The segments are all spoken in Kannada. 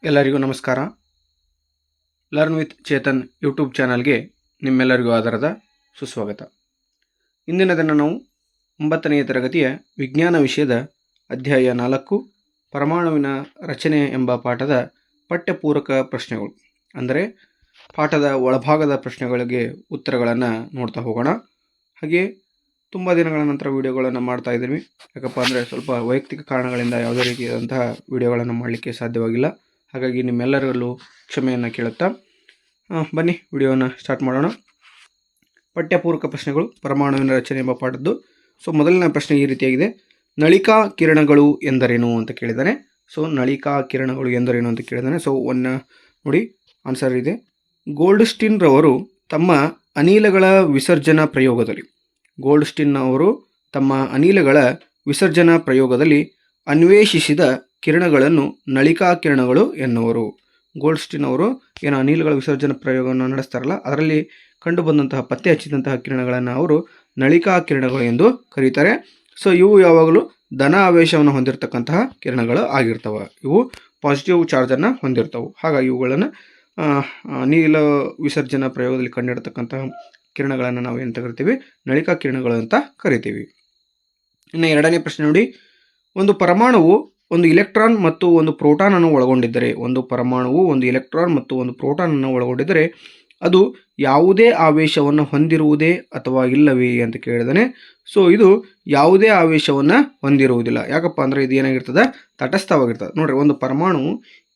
ಎಲ್ಲರಿಗೂ ನಮಸ್ಕಾರ. ಲರ್ನ್ ವಿತ್ ಚೇತನ್ ಯೂಟ್ಯೂಬ್ ಚಾನಲ್ಗೆ ನಿಮ್ಮೆಲ್ಲರಿಗೂ ಆಧಾರದ ಸುಸ್ವಾಗತ. ಇಂದಿನ ದಿನ ನಾವು 9ನೇ ತರಗತಿಯ ವಿಜ್ಞಾನ ವಿಷಯದ ಅಧ್ಯಾಯ 4 ಪರಮಾಣುವಿನ ರಚನೆ ಎಂಬ ಪಾಠದ ಪಠ್ಯಪೂರಕ ಪ್ರಶ್ನೆಗಳು, ಅಂದರೆ ಪಾಠದ ಒಳಭಾಗದ ಪ್ರಶ್ನೆಗಳಿಗೆ ಉತ್ತರಗಳನ್ನು ನೋಡ್ತಾ ಹೋಗೋಣ. ಹಾಗೆ ತುಂಬ ದಿನಗಳ ನಂತರ ವಿಡಿಯೋಗಳನ್ನು ಮಾಡ್ತಾ ಇದ್ದೀವಿ. ಯಾಕಪ್ಪ ಅಂದರೆ ಸ್ವಲ್ಪ ವೈಯಕ್ತಿಕ ಕಾರಣಗಳಿಂದ ಯಾವುದೇ ರೀತಿಯಾದಂತಹ ವಿಡಿಯೋಗಳನ್ನು ಮಾಡಲಿಕ್ಕೆ ಸಾಧ್ಯವಾಗಿಲ್ಲ. ಹಾಗಾಗಿ ನಿಮ್ಮೆಲ್ಲರಲ್ಲೂ ಕ್ಷಮೆಯನ್ನು ಕೇಳುತ್ತಾ ಬನ್ನಿ ವಿಡಿಯೋನ ಸ್ಟಾರ್ಟ್ ಮಾಡೋಣ. ಪಠ್ಯಪೂರಕ ಪ್ರಶ್ನೆಗಳು, ಪರಮಾಣುವಿನ ರಚನೆ ಎಂಬ ಪಾಠದ್ದು. ಸೊ ಮೊದಲನೇ ಪ್ರಶ್ನೆ ಈ ರೀತಿಯಾಗಿದೆ: ನಳಿಕಾ ಕಿರಣಗಳು ಎಂದರೇನು ಅಂತ ಕೇಳಿದ್ದಾನೆ. ಸೊ ನಳಿಕಾ ಕಿರಣಗಳು ಎಂದರೇನು ಅಂತ ಕೇಳಿದ್ದಾನೆ. ಸೊ ನೋಡಿ ಆನ್ಸರ್ ಇದೆ. ಗೋಲ್ಡ್ಸ್ಟೀನ್ ರವರು ತಮ್ಮ ಅನಿಲಗಳ ವಿಸರ್ಜನಾ ಪ್ರಯೋಗದಲ್ಲಿ ಅನ್ವೇಷಿಸಿದ ಕಿರಣಗಳನ್ನು ನಳಿಕಾ ಕಿರಣಗಳು ಎನ್ನುವರು. ಗೋಲ್ಡ್ಸ್ಟೀನ್ ಅವರು ಏನು ಅನಿಲಗಳ ವಿಸರ್ಜನಾ ಪ್ರಯೋಗವನ್ನು ನಡೆಸ್ತಾರಲ್ಲ, ಅದರಲ್ಲಿ ಕಂಡುಬಂದಂತಹ ಪತ್ತೆ ಹಚ್ಚಿದಂತಹ ಕಿರಣಗಳನ್ನು ಅವರು ನಳಿಕಾ ಕಿರಣಗಳು ಎಂದು ಕರೀತಾರೆ. ಸೊ ಇವು ಯಾವಾಗಲೂ ಧನ ಆವೇಶವನ್ನು ಹೊಂದಿರತಕ್ಕಂತಹ ಕಿರಣಗಳು ಆಗಿರ್ತವೆ. ಇವು ಪಾಸಿಟಿವ್ ಚಾರ್ಜನ್ನು ಹೊಂದಿರ್ತವೆ. ಹಾಗಾಗಿ ಇವುಗಳನ್ನು ಅನಿಲ ವಿಸರ್ಜನಾ ಪ್ರಯೋಗದಲ್ಲಿ ಕಂಡಿಡ್ತಕ್ಕಂತಹ ಕಿರಣಗಳನ್ನು ನಾವು ಏನು ಕರಿತೀವಿ? ನಳಿಕಾ ಕಿರಣಗಳು ಅಂತ ಕರಿತೀವಿ. ಇನ್ನು ಎರಡನೇ ಪ್ರಶ್ನೆ ನೋಡಿ: ಒಂದು ಪರಮಾಣುವು ಒಂದು ಇಲೆಕ್ಟ್ರಾನ್ ಮತ್ತು ಒಂದು ಪ್ರೋಟಾನ್ ಅನ್ನು ಒಳಗೊಂಡಿದ್ದರೆ ಅದು ಯಾವುದೇ ಆವೇಶವನ್ನು ಹೊಂದಿರುವುದೇ ಅಥವಾ ಇಲ್ಲವೇ ಅಂತ ಕೇಳಿದಾನೆ. ಸೊ ಇದು ಯಾವುದೇ ಆವೇಶವನ್ನು ಹೊಂದಿರುವುದಿಲ್ಲ. ಯಾಕಪ್ಪ ಅಂದರೆ ಇದು ಏನಾಗಿರ್ತದೆ? ತಟಸ್ಥವಾಗಿರ್ತದೆ. ನೋಡ್ರಿ, ಒಂದು ಪರಮಾಣು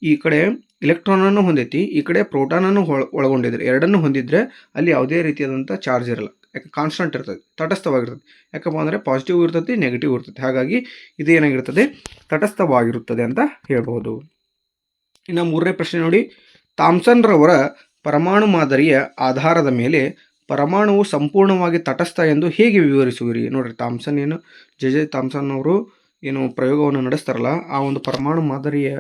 ಈ ಕಡೆ ಇಲೆಕ್ಟ್ರಾನನ್ನು ಹೊಂದೈತಿ, ಈ ಕಡೆ ಪ್ರೋಟಾನನ್ನು ಒಳಗೊಂಡಿದ್ರೆ, ಎರಡನ್ನು ಹೊಂದಿದ್ರೆ ಅಲ್ಲಿ ಯಾವುದೇ ರೀತಿಯಾದಂಥ ಚಾರ್ಜ್ ಇರಲ್ಲ. ಯಾಕೆ? ಕಾನ್ಸ್ಟಂಟ್ ಇರ್ತದೆ, ತಟಸ್ಥವಾಗಿರ್ತದೆ. ಯಾಕಪ್ಪ ಅಂದರೆ ಪಾಸಿಟಿವ್ ಇರ್ತದೆ, ನೆಗೆಟಿವ್ ಇರ್ತದೆ. ಹಾಗಾಗಿ ಇದು ಏನಾಗಿರ್ತದೆ? ತಟಸ್ಥವಾಗಿರುತ್ತದೆ ಅಂತ ಹೇಳ್ಬೋದು. ಇನ್ನು ಮೂರನೇ ಪ್ರಶ್ನೆ ನೋಡಿ: ಥಾಮ್ಸನ್ ರವರ ಪರಮಾಣು ಮಾದರಿಯ ಆಧಾರದ ಮೇಲೆ ಪರಮಾಣುವು ಸಂಪೂರ್ಣವಾಗಿ ತಟಸ್ಥ ಎಂದು ಹೇಗೆ ವಿವರಿಸುವಿರಿ? ನೋಡ್ರಿ, ಜೆ ಥಾಮ್ಸನ್ ಅವರು ಏನು ಪ್ರಯೋಗವನ್ನು ನಡೆಸ್ತಾರಲ್ಲ, ಆ ಒಂದು ಪರಮಾಣು ಮಾದರಿಯ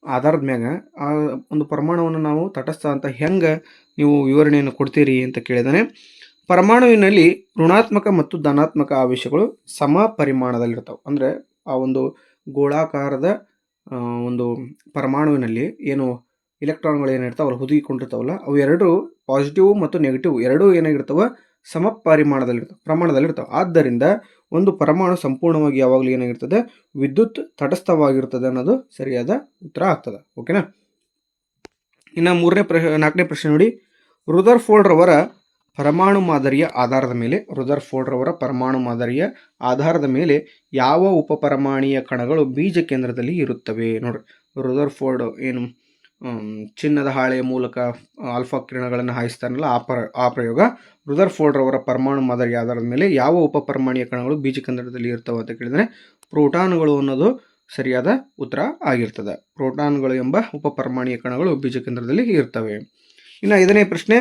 ಆಧಾರದ ಮ್ಯಾಗ ಆ ಒಂದು ಪರಮಾಣುವನ್ನು ನಾವು ತಟಸ್ಥ ಅಂತ ಹೆಂಗೆ ನೀವು ವಿವರಣೆಯನ್ನು ಕೊಡ್ತೀರಿ ಅಂತ ಕೇಳಿದಾನೆ. ಪರಮಾಣುವಿನಲ್ಲಿ ಋಣಾತ್ಮಕ ಮತ್ತು ಧನಾತ್ಮಕ ಆವೇಶಗಳು ಸಮ ಪರಿಮಾಣದಲ್ಲಿರ್ತವೆ. ಅಂದರೆ ಆ ಒಂದು ಗೋಳಾಕಾರದ ಒಂದು ಪರಮಾಣುವಿನಲ್ಲಿ ಏನು ಇಲೆಕ್ಟ್ರಾನ್ಗಳು ಏನಿರ್ತಾವಲ್ಲ, ಹುದುಗಿಕೊಂಡಿರ್ತಾವಲ್ಲ, ಅವು ಎರಡು ಪಾಸಿಟಿವ್ ಮತ್ತು ನೆಗೆಟಿವ್ ಎರಡೂ ಏನಾಗಿರ್ತವೆ? ಸಮ ಪ್ರಮಾಣದಲ್ಲಿರ್ತವೆ. ಆದ್ದರಿಂದ ಒಂದು ಪರಮಾಣು ಸಂಪೂರ್ಣವಾಗಿ ಯಾವಾಗಲೂ ಏನಾಗಿರ್ತದೆ? ವಿದ್ಯುತ್ ತಟಸ್ಥವಾಗಿರ್ತದೆ ಅನ್ನೋದು ಸರಿಯಾದ ಉತ್ತರ ಆಗ್ತದೆ. ಓಕೆನಾ? ಇನ್ನು ನಾಲ್ಕನೇ ಪ್ರಶ್ನೆ ನೋಡಿ: ರುದರ್ಫೋರ್ಡ್ ರವರ ಪರಮಾಣು ಮಾದರಿಯ ಆಧಾರದ ಮೇಲೆ ಯಾವ ಉಪಪರಮಾಣೀಯ ಕಣಗಳು ಬೀಜ ಕೇಂದ್ರದಲ್ಲಿ ಇರುತ್ತವೆ? ನೋಡ್ರಿ, ರುದರ್ಫೋರ್ಡ್ ಏನು ಚಿನ್ನದ ಹಾಳೆಯ ಮೂಲಕ ಆಲ್ಫಾ ಕಿರಣಗಳನ್ನು ಹಾಯಿಸ್ತಾನಲ್ಲ, ಆ ಪ್ರಯೋಗ. ರುದರ್ಫೋರ್ಡ್ ರವರ ಪರಮಾಣು ಮಾದರಿಯ ಆಧಾರದ ಮೇಲೆ ಯಾವ ಉಪಪರಮಾಣೀಯ ಕಣಗಳು ಬೀಜ ಕೇಂದ್ರದಲ್ಲಿ ಇರ್ತವೆ ಅಂತ ಕೇಳಿದರೆ ಪ್ರೋಟಾನ್ಗಳು ಅನ್ನೋದು ಸರಿಯಾದ ಉತ್ತರ ಆಗಿರ್ತದೆ. ಪ್ರೋಟಾನ್ಗಳು ಎಂಬ ಉಪಪರಮಾಣೀಯ ಕಣಗಳು ಬೀಜ ಕೇಂದ್ರದಲ್ಲಿ ಇರ್ತವೆ. ಇನ್ನು ಐದನೇ ಪ್ರಶ್ನೆ: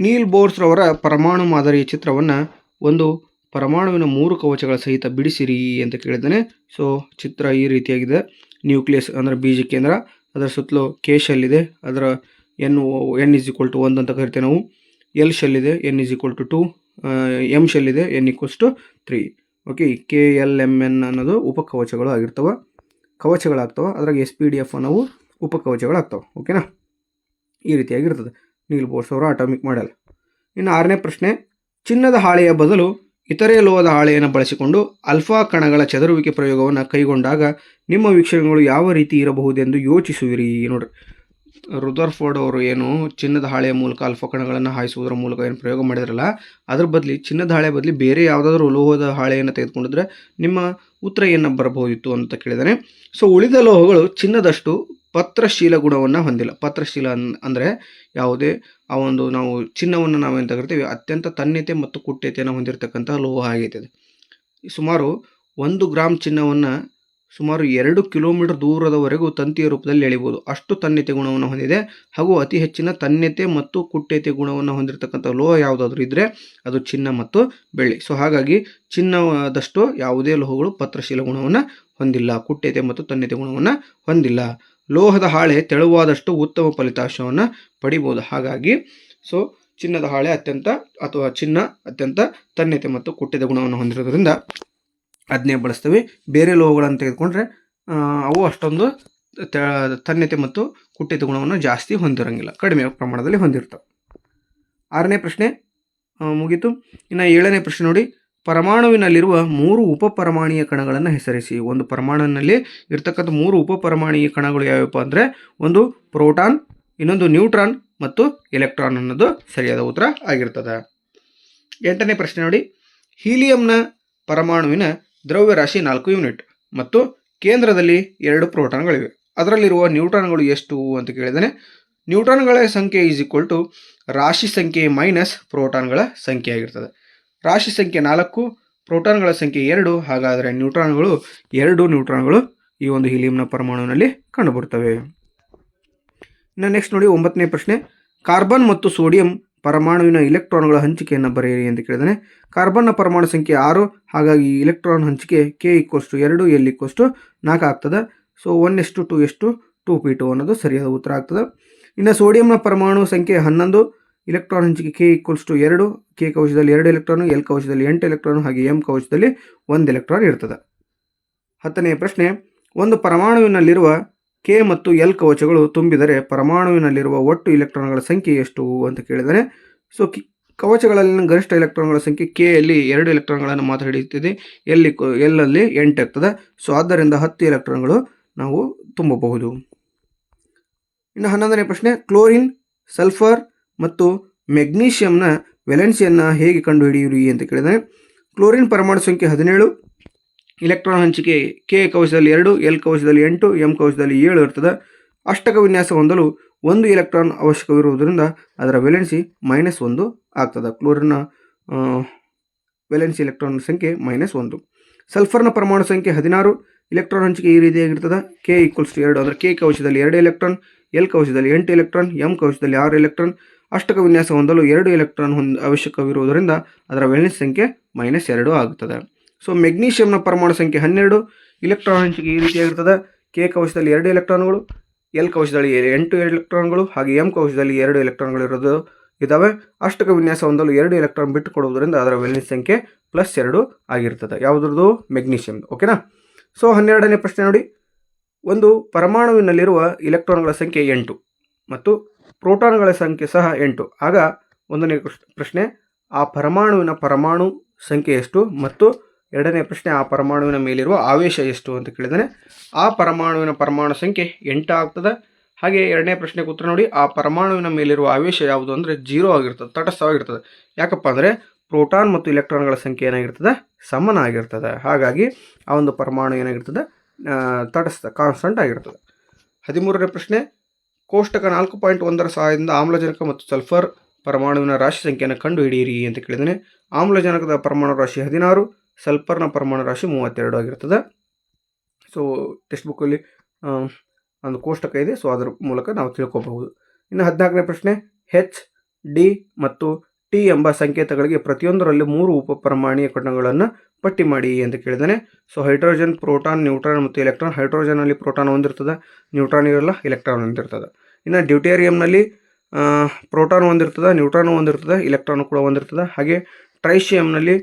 ನೀಲ್ ಬೋರ್ಸ್ ರವರ ಪರಮಾಣು ಮಾದರಿಯ ಚಿತ್ರವನ್ನು ಒಂದು ಪರಮಾಣುವಿನ 3 ಕವಚಗಳ ಸಹಿತ ಬಿಡಿಸಿರಿ ಅಂತ ಕೇಳಿದ್ದಾನೆ. ಸೊ ಚಿತ್ರ ಈ ರೀತಿಯಾಗಿದೆ. ನ್ಯೂಕ್ಲಿಯಸ್ ಅಂದರೆ ಬೀಜ ಕೇಂದ್ರ, ಅದರ ಸುತ್ತಲೂ ಕೆ ಶೆಲ್ ಇದೆ, ಅದರ N = 1 ಅಂತ ಕರಿತೇವೆ ನಾವು. ಎಲ್ ಶೆಲ್ ಇದೆ, N = 2. ಎಮ್ ಶೆಲ್ ಇದೆ, N = 3. ಓಕೆ, KLMN ಅನ್ನೋದು ಉಪಕವಚಗಳು ಕವಚಗಳಾಗ್ತವೆ. ಅದ್ರಾಗ SPDF ಅನ್ನೋವು ಉಪಕವಚಗಳಾಗ್ತವೆ. ಓಕೆನಾ? ಈ ರೀತಿಯಾಗಿರ್ತದೆ ನೀಲ್ ಬೋರ್ಸ್ ಅವರ ಅಟಾಮಿಕ್ ಮಾಡೆಲ್. ಇನ್ನು ಆರನೇ ಪ್ರಶ್ನೆ: ಚಿನ್ನದ ಹಾಳೆಯ ಬದಲು ಇತರೆ ಲೋಹದ ಹಾಳೆಯನ್ನು ಬಳಸಿಕೊಂಡು ಆಲ್ಫಾ ಕಣಗಳ ಚದುರುವಿಕೆ ಪ್ರಯೋಗವನ್ನು ಕೈಗೊಂಡಾಗ ನಿಮ್ಮ ವೀಕ್ಷಣೆಗಳು ಯಾವ ರೀತಿ ಇರಬಹುದೆಂದು ಯೋಚಿಸುವಿರಿ? ನೋಡ್ರಿ, ರುದರ್ಫೋರ್ಡ್ ಅವರು ಏನು ಚಿನ್ನದ ಹಾಳೆಯ ಮೂಲಕ ಆಲ್ಫಾ ಕಣಗಳನ್ನು ಹಾಯಿಸುವುದರ ಮೂಲಕ ಏನು ಪ್ರಯೋಗ ಮಾಡಿದ್ರಲ್ಲ, ಅದ್ರ ಬದಲಿ ಚಿನ್ನದ ಹಾಳೆ ಬದಲಿ ಬೇರೆ ಯಾವುದಾದ್ರೂ ಲೋಹದ ಹಾಳೆಯನ್ನು ತೆಗೆದುಕೊಂಡಿದ್ರೆ ನಿಮ್ಮ ಉತ್ತರ ಏನು ಬರಬಹುದಿತ್ತು ಅಂತ ಕೇಳಿದಾನೆ. ಸೊ ಉಳಿದ ಲೋಹಗಳು ಚಿನ್ನದಷ್ಟು ಪತ್ರಶೀಲ ಗುಣವನ್ನು ಹೊಂದಿಲ್ಲ. ಪತ್ರಶೀಲ ಅಂದರೆ ಯಾವುದೇ ಆ ಒಂದು ನಾವು ಚಿನ್ನವನ್ನು ನಾವೇನು ತಗೊಳ್ತೀವಿ, ಅತ್ಯಂತ ತನ್ಯತೆ ಮತ್ತು ಕುಟ್ಯತೆಯನ್ನು ಹೊಂದಿರತಕ್ಕಂತಹ ಲೋಹ ಆಗೈತೆ. ಸುಮಾರು 1 ಗ್ರಾಮ್ ಚಿನ್ನವನ್ನು ಸುಮಾರು 2 ಕಿಲೋಮೀಟರ್ ದೂರದವರೆಗೂ ತಂತಿಯ ರೂಪದಲ್ಲಿ ಎಳಿಬೋದು. ಅಷ್ಟು ತನ್ಯತೆ ಗುಣವನ್ನು ಹೊಂದಿದೆ. ಹಾಗೂ ಅತಿ ಹೆಚ್ಚಿನ ತನ್ಯತೆ ಮತ್ತು ಕುಟ್ಯತೆ ಗುಣವನ್ನು ಹೊಂದಿರತಕ್ಕಂಥ ಲೋಹ ಯಾವುದಾದ್ರೂ ಇದ್ದರೆ ಅದು ಚಿನ್ನ ಮತ್ತು ಬೆಳ್ಳಿ. ಸೊ ಹಾಗಾಗಿ ಚಿನ್ನದಷ್ಟು ಯಾವುದೇ ಲೋಹಗಳು ಪತ್ರಶೀಲ ಗುಣವನ್ನು ಹೊಂದಿಲ್ಲ, ಕುಟ್ಯತೆ ಮತ್ತು ತನ್ಯತೆ ಗುಣವನ್ನು ಹೊಂದಿಲ್ಲ. ಲೋಹದ ಹಾಳೆ ತೆಳುವಾದಷ್ಟು ಉತ್ತಮ ಫಲಿತಾಂಶವನ್ನು ಪಡಿಬೋದು. ಹಾಗಾಗಿ ಚಿನ್ನದ ಹಾಳೆ ಚಿನ್ನ ಅತ್ಯಂತ ತನ್ಯತೆ ಮತ್ತು ಕುಟ್ಯತೆ ಗುಣವನ್ನು ಹೊಂದಿರೋದ್ರಿಂದ ಅದನ್ನೇ ಬಳಸ್ತೇವೆ. ಬೇರೆ ಲೋಹಗಳನ್ನು ತೆಗೆದುಕೊಂಡ್ರೆ ಅವು ಅಷ್ಟೊಂದು ತನ್ಯತೆ ಮತ್ತು ಕುಟ್ಟಿತ ಗುಣವನ್ನು ಜಾಸ್ತಿ ಹೊಂದಿರೋಂಗಿಲ್ಲ, ಕಡಿಮೆ ಪ್ರಮಾಣದಲ್ಲಿ ಹೊಂದಿರ್ತವೆ. 6ನೇ ಪ್ರಶ್ನೆ ಮುಗೀತು. ಇನ್ನು 7ನೇ ಪ್ರಶ್ನೆ ನೋಡಿ, ಪರಮಾಣುವಿನಲ್ಲಿರುವ 3 ಉಪಪರಮಾಣುಯ ಕಣಗಳನ್ನು ಹೆಸರಿಸಿ. ಒಂದು ಪರಮಾಣುವಿನಲ್ಲಿ ಇರ್ತಕ್ಕಂಥ 3 ಉಪಪರಮಾಣುಯ ಕಣಗಳು ಯಾವ್ಯಾವಪ್ಪ ಅಂದರೆ ಒಂದು ಪ್ರೋಟಾನ್, ಇನ್ನೊಂದು ನ್ಯೂಟ್ರಾನ್ ಮತ್ತು ಎಲೆಕ್ಟ್ರಾನ್ ಅನ್ನೋದು ಸರಿಯಾದ ಉತ್ತರ ಆಗಿರ್ತದೆ. 8ನೇ ಪ್ರಶ್ನೆ ನೋಡಿ, ಹೀಲಿಯಂನ ಪರಮಾಣುವಿನ ದ್ರವ್ಯರಾಶಿ 4 ಯೂನಿಟ್ ಮತ್ತು ಕೇಂದ್ರದಲ್ಲಿ 2 ಪ್ರೋಟಾನ್ಗಳಿವೆ. ಅದರಲ್ಲಿರುವ ನ್ಯೂಟ್ರಾನ್ಗಳು ಎಷ್ಟು ಅಂತ ಕೇಳಿದಾನೆ. ನ್ಯೂಟ್ರಾನ್ಗಳ ಸಂಖ್ಯೆ = ರಾಶಿ ಸಂಖ್ಯೆ ಮೈನಸ್ ಪ್ರೋಟಾನ್ಗಳ ಸಂಖ್ಯೆ ಆಗಿರ್ತದೆ. ರಾಶಿ ಸಂಖ್ಯೆ 4, ಪ್ರೋಟಾನ್ಗಳ ಸಂಖ್ಯೆ 2. ಹಾಗಾದರೆ ನ್ಯೂಟ್ರಾನ್ಗಳು 2 ನ್ಯೂಟ್ರಾನ್ಗಳು ಈ ಒಂದು ಹೀಲಿಯಂನ ಪರಮಾಣುವಿನಲ್ಲಿ ಕಂಡುಬರ್ತವೆ. ಇನ್ನು ನೆಕ್ಸ್ಟ್ ನೋಡಿ 9ನೇ ಪ್ರಶ್ನೆ, ಕಾರ್ಬನ್ ಮತ್ತು ಸೋಡಿಯಂ ಪರಮಾಣುವಿನ ಇಲೆಕ್ಟ್ರಾನ್ಗಳ ಹಂಚಿಕೆಯನ್ನು ಬರೆಯಿರಿ ಅಂತ ಕೇಳಿದಾನೆ. ಕಾರ್ಬನ್ನ ಪರಮಾಣು ಸಂಖ್ಯೆ 6, ಹಾಗಾಗಿ ಇಲೆಕ್ಟ್ರಾನ್ ಹಂಚಿಕೆ K = 2, L = 4 ಆಗ್ತದೆ. ಸೊ 1:2:2p2 ಅನ್ನೋದು ಸರಿಯಾದ ಉತ್ತರ ಆಗ್ತದೆ. ಇನ್ನು ಸೋಡಿಯಂನ ಪರಮಾಣು ಸಂಖ್ಯೆ 11, ಇಲೆಕ್ಟ್ರಾನ್ ಹಂಚಿಕೆ K = 2, K ಕವಚದಲ್ಲಿ 2 ಎಲೆಕ್ಟ್ರಾನು, L ಕವಚದಲ್ಲಿ 8 ಎಲೆಕ್ಟ್ರಾನು, ಹಾಗೆ M ಕವಚದಲ್ಲಿ 1 ಎಲೆಕ್ಟ್ರಾನ್ ಇರ್ತದೆ. 10ನೇ ಪ್ರಶ್ನೆ, ಒಂದು ಪರಮಾಣುವಿನಲ್ಲಿರುವ K ಮತ್ತು L ಕವಚಗಳು ತುಂಬಿದರೆ ಪರಮಾಣುವಿನಲ್ಲಿರುವ ಒಟ್ಟು ಇಲೆಕ್ಟ್ರಾನ್ಗಳ ಸಂಖ್ಯೆ ಎಷ್ಟು ಅಂತ ಕೇಳಿದರೆ, ಸೊ ಕವಚಗಳಲ್ಲಿನ ಗರಿಷ್ಠ ಎಲೆಕ್ಟ್ರಾನ್ಗಳ ಸಂಖ್ಯೆ K ಯಲ್ಲಿ 2 ಎಲೆಕ್ಟ್ರಾನ್ಗಳನ್ನು ಮಾತ್ರ ಹಿಡಿಯುತ್ತಿದೆ, L ಅಲ್ಲಿ 8 ಇರ್ತದೆ. ಸೊ ಆದ್ದರಿಂದ 10 ಎಲೆಕ್ಟ್ರಾನ್ಗಳು ನಾವು ತುಂಬಬಹುದು. ಇನ್ನು 11ನೇ ಪ್ರಶ್ನೆ, ಕ್ಲೋರಿನ್, ಸಲ್ಫರ್ ಮತ್ತು ಮೆಗ್ನೀಷಿಯಂನ ವೆಲೆನ್ಸಿಯನ್ನು ಹೇಗೆ ಕಂಡುಹಿಡಿಯಿರಿ ಅಂತ ಕೇಳಿದರೆ, ಕ್ಲೋರಿನ್ ಪರಮಾಣು ಸಂಖ್ಯೆ 17, ಇಲೆಕ್ಟ್ರಾನ್ ಹಂಚಿಕೆ K ಕವಚದಲ್ಲಿ 2, L ಕವಚದಲ್ಲಿ 8, M ಕವಚದಲ್ಲಿ 7 ಇರ್ತದೆ. ಅಷ್ಟಕ ವಿನ್ಯಾಸ ಹೊಂದಲು 1 ಎಲೆಕ್ಟ್ರಾನ್ ಅವಶ್ಯಕವಿರುವುದರಿಂದ ಅದರ ವೆಲೆನ್ಸಿ -1 ಆಗ್ತದೆ. ಕ್ಲೋರಿನ್ನ ವೆಲೆನ್ಸಿ ಎಲೆಕ್ಟ್ರಾನ್ ಸಂಖ್ಯೆ -1. ಸಲ್ಫರ್ನ ಪರಮಾಣು ಸಂಖ್ಯೆ 16, ಇಲೆಕ್ಟ್ರಾನ್ ಹಂಚಿಕೆ ಈ ರೀತಿಯಾಗಿರ್ತದೆ. K = 2 ಅಂದರೆ K ಕವಚದಲ್ಲಿ 2 ಎಲೆಕ್ಟ್ರಾನ್, L ಕವಚದಲ್ಲಿ 8 ಎಲೆಕ್ಟ್ರಾನ್, M ಕವಚದಲ್ಲಿ 6 ಎಲೆಕ್ಟ್ರಾನ್. ಅಷ್ಟಕ ವಿನ್ಯಾಸ ಹೊಂದಲು 2 ಎಲೆಕ್ಟ್ರಾನ್ ಅವಶ್ಯಕವಿರುವುದರಿಂದ ಅದರ ವೆಲೆನ್ಸಿ ಸಂಖ್ಯೆ -2 ಆಗುತ್ತದೆ. ಸೊ ಮೆಗ್ನೀಷಿಯಂನ ಪರಮಾಣು ಸಂಖ್ಯೆ 12, ಇಲೆಕ್ಟ್ರಾನ್ ಹಂಚಿಕೆ ಈ ರೀತಿಯಾಗಿರ್ತದೆ. K ಕವಚದಲ್ಲಿ 2 ಎಲೆಕ್ಟ್ರಾನ್ಗಳು, L ಕವಚದಲ್ಲಿ 8 ಎಲೆಕ್ಟ್ರಾನ್ಗಳು, ಹಾಗೆ M ಕವಚದಲ್ಲಿ 2 ಎಲೆಕ್ಟ್ರಾನ್ಗಳು ಇದ್ದಾವೆ. ಅಷ್ಟಕ ವಿನ್ಯಾಸ ಹೊಂದಲು 2 ಎಲೆಕ್ಟ್ರಾನ್ ಬಿಟ್ಟು ಕೊಡುವುದರಿಂದ ಅದರ ವೆಲೆನ್ಸಿ ಸಂಖ್ಯೆ +2 ಆಗಿರ್ತದೆ. ಯಾವುದ್ರದ್ದು? ಮೆಗ್ನೀಷಿಯಂ. ಓಕೆನಾ. ಸೊ 12ನೇ ಪ್ರಶ್ನೆ ನೋಡಿ, ಒಂದು ಪರಮಾಣುವಿನಲ್ಲಿರುವ ಇಲೆಕ್ಟ್ರಾನ್ಗಳ ಸಂಖ್ಯೆ 8 ಮತ್ತು ಪ್ರೋಟಾನ್ಗಳ ಸಂಖ್ಯೆ ಸಹ 8. ಆಗ 1ನೇ ಪ್ರಶ್ನೆ, ಆ ಪರಮಾಣುವಿನ ಪರಮಾಣು ಸಂಖ್ಯೆ ಎಷ್ಟು? ಮತ್ತು 2ನೇ ಪ್ರಶ್ನೆ, ಆ ಪರಮಾಣುವಿನ ಮೇಲಿರುವ ಆವೇಶ ಎಷ್ಟು ಅಂತ ಕೇಳಿದಾನೆ. ಆ ಪರಮಾಣುವಿನ ಪರಮಾಣು ಸಂಖ್ಯೆ 8 ಆಗ್ತದೆ. ಹಾಗೆ 2ನೇ ಪ್ರಶ್ನೆಗೆ ಉತ್ತರ ನೋಡಿ, ಆ ಪರಮಾಣುವಿನ ಮೇಲಿರುವ ಆವೇಶ ಯಾವುದು ಅಂದರೆ 0 ಆಗಿರ್ತದೆ, ತಟಸ್ಥವಾಗಿರ್ತದೆ. ಯಾಕಪ್ಪ ಅಂದರೆ ಪ್ರೋಟಾನ್ ಮತ್ತು ಇಲೆಕ್ಟ್ರಾನ್ಗಳ ಸಂಖ್ಯೆ ಏನಾಗಿರ್ತದೆ? ಸಮನಾಗಿರ್ತದೆ. ಹಾಗಾಗಿ ಆ ಒಂದು ಪರಮಾಣು ಏನಾಗಿರ್ತದೆ? ತಟಸ್ಥ, ಕಾನ್ಸ್ಟಂಟ್ ಆಗಿರ್ತದೆ. 13ನೇ ಪ್ರಶ್ನೆ, ಕೋಷ್ಟಕ 4.1ರ ಸಹಾಯದಿಂದ ಆಮ್ಲಜನಕ ಮತ್ತು ಸಲ್ಫರ್ ಪರಮಾಣುವಿನ ರಾಶಿ ಸಂಖ್ಯೆಯನ್ನು ಕಂಡುಹಿಡಿಯಿರಿ ಅಂತ ಕೇಳಿದಾನೆ. ಆಮ್ಲಜನಕದ ಪರಮಾಣು ರಾಶಿ 16, ಸಲ್ಫರ್ನ ಪರಮಾಣು ರಾಶಿ 32 ಆಗಿರ್ತದೆ. ಸೊ ಟೆಕ್ಸ್ಟ್ ಬುಕ್ಕಲ್ಲಿ ಒಂದು ಕೋಷ್ಟಕ ಇದೆ, ಸೊ ಅದರ ಮೂಲಕ ನಾವು ತಿಳ್ಕೊಬಹುದು. ಇನ್ನು 14ನೇ ಪ್ರಶ್ನೆ, H, D ಮತ್ತು T ಎಂಬ ಸಂಕೇತಗಳಿಗೆ ಪ್ರತಿಯೊಂದರಲ್ಲಿ 3 ಉಪಪರಮಾಣುಯ ಕಣಗಳನ್ನು ಪಟ್ಟಿ ಮಾಡಿ ಅಂತ ಕೇಳಿದಾನೆ. ಸೊ ಹೈಡ್ರೋಜನ್, ಪ್ರೋಟಾನ್, ನ್ಯೂಟ್ರಾನ್ ಮತ್ತು ಎಲೆಕ್ಟ್ರಾನ್. ಹೈಡ್ರೋಜನ್ನಲ್ಲಿ ಪ್ರೋಟಾನ್ ಹೊಂದಿರ್ತದೆ, ನ್ಯೂಟ್ರಾನ್ ಇರಲ್ಲ, ಎಲೆಕ್ಟ್ರಾನ್ ಹೊಂದಿರ್ತದೆ. ಇನ್ನು ಡ್ಯೂಟೇರಿಯಂನಲ್ಲಿ ಪ್ರೋಟಾನ್ ಹೊಂದಿರ್ತದೆ, ನ್ಯೂಟ್ರಾನ್ ಹೊಂದಿರ್ತದೆ, ಎಲೆಕ್ಟ್ರಾನ್ ಕೂಡ ಹೊಂದಿರ್ತದೆ. ಹಾಗೆ ಟ್ರೈಶಿಯಂನಲ್ಲಿ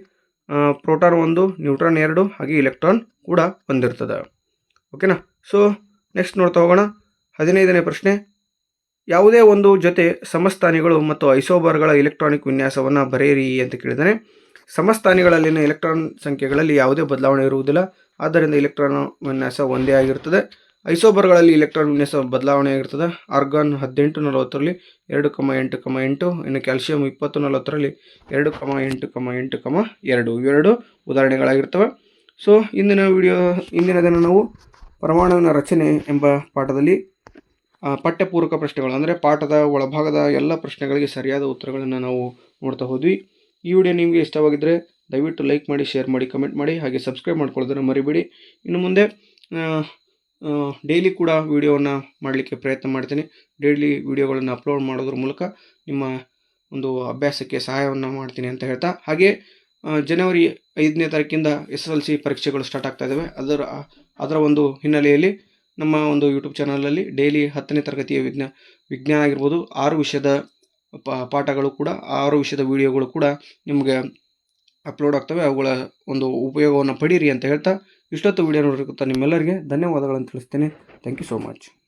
ಪ್ರೋಟಾನ್ 1, ನ್ಯೂಟ್ರಾನ್ 2, ಹಾಗೆ ಎಲೆಕ್ಟ್ರಾನ್ ಕೂಡ ಹೊಂದಿರ್ತದೆ. ಓಕೆನಾ. ಸೊ ನೆಕ್ಸ್ಟ್ ನೋಡ್ತಾ ಹೋಗೋಣ. 15ನೇ ಪ್ರಶ್ನೆ, ಯಾವುದೇ ಒಂದು ಜೊತೆ ಸಮಸ್ಥಾನಿಗಳು ಮತ್ತು ಐಸೋಬರ್ಗಳ ಇಲೆಕ್ಟ್ರಾನಿಕ್ ವಿನ್ಯಾಸವನ್ನು ಬರೆಯಿರಿ ಅಂತ ಕೇಳಿದಾನೆ. ಸಮಸ್ಥಾನಿಗಳಲ್ಲಿನ ಎಲೆಕ್ಟ್ರಾನ್ ಸಂಖ್ಯೆಗಳಲ್ಲಿ ಯಾವುದೇ ಬದಲಾವಣೆ ಇರುವುದಿಲ್ಲ, ಆದ್ದರಿಂದ ಎಲೆಕ್ಟ್ರಾನ್ ವಿನ್ಯಾಸ ಒಂದೇ ಆಗಿರ್ತದೆ. ಐಸೋಬರ್ಗಳಲ್ಲಿ ಎಲೆಕ್ಟ್ರಾನ್ ವಿನ್ಯಾಸ ಬದಲಾವಣೆ ಆಗಿರ್ತದೆ. ಆರ್ಗಾನ್ 1840ರಲ್ಲಿ 2,8,8, ಇನ್ನು ಕ್ಯಾಲ್ಸಿಯಂ 2040ರಲ್ಲಿ 2,8,8,2 ಇವೆರಡು ಉದಾಹರಣೆಗಳಾಗಿರ್ತವೆ. ಸೊ ಇಂದಿನ ದಿನ ನಾವು ಪರಮಾಣುವಿನ ರಚನೆ ಎಂಬ ಪಾಠದಲ್ಲಿ ಪಠ್ಯಪೂರಕ ಪ್ರಶ್ನೆಗಳು ಅಂದರೆ ಪಾಠದ ಒಳಭಾಗದ ಎಲ್ಲ ಪ್ರಶ್ನೆಗಳಿಗೆ ಸರಿಯಾದ ಉತ್ತರಗಳನ್ನು ನಾವು ನೋಡ್ತಾ ಹೋದ್ವಿ. ಈ ವಿಡಿಯೋ ನಿಮಗೆ ಇಷ್ಟವಾಗಿದ್ದರೆ ದಯವಿಟ್ಟು ಲೈಕ್ ಮಾಡಿ, ಶೇರ್ ಮಾಡಿ, ಕಮೆಂಟ್ ಮಾಡಿ, ಹಾಗೆ ಸಬ್ಸ್ಕ್ರೈಬ್ ಮಾಡ್ಕೊಳ್ಳೋದನ್ನು ಮರಿಬೇಡಿ. ಇನ್ನು ಮುಂದೆ ಡೈಲಿ ಕೂಡ ವಿಡಿಯೋವನ್ನು ಮಾಡಲಿಕ್ಕೆ ಪ್ರಯತ್ನ ಮಾಡ್ತೀನಿ. ಡೈಲಿ ವಿಡಿಯೋಗಳನ್ನು ಅಪ್ಲೋಡ್ ಮಾಡೋದ್ರ ಮೂಲಕ ನಿಮ್ಮ ಒಂದು ಅಭ್ಯಾಸಕ್ಕೆ ಸಹಾಯವನ್ನು ಮಾಡ್ತೀನಿ ಅಂತ ಹೇಳ್ತಾ, ಹಾಗೆ ಜನವರಿ 5ನೇ ತಾರೀಕಿಂದ SSLC ಪರೀಕ್ಷೆಗಳು ಸ್ಟಾರ್ಟ್ ಆಗ್ತಾ ಇದ್ದಾವೆ. ಅದರ ಒಂದು ಹಿನ್ನೆಲೆಯಲ್ಲಿ ನಮ್ಮ ಒಂದು ಯೂಟ್ಯೂಬ್ ಚಾನಲಲ್ಲಿ ಡೈಲಿ 10ನೇ ತರಗತಿಯ ವಿಜ್ಞಾನ ಆಗಿರ್ಬೋದು 6 ವಿಷಯದ ಪಾಠಗಳು ಕೂಡ 6 ವಿಷಯದ ವಿಡಿಯೋಗಳು ಕೂಡ ನಿಮಗೆ ಅಪ್ಲೋಡ್ ಆಗ್ತವೆ. ಅವುಗಳ ಒಂದು ಉಪಯೋಗವನ್ನು ಪಡೀರಿ ಅಂತ ಹೇಳ್ತಾ ಇಷ್ಟೊತ್ತು ವಿಡಿಯೋ ನೋಡಿರುತ್ತಾ ನಿಮ್ಮೆಲ್ಲರಿಗೆ ಧನ್ಯವಾದಗಳನ್ನು ತಿಳಿಸ್ತೇನೆ. Thank you so much.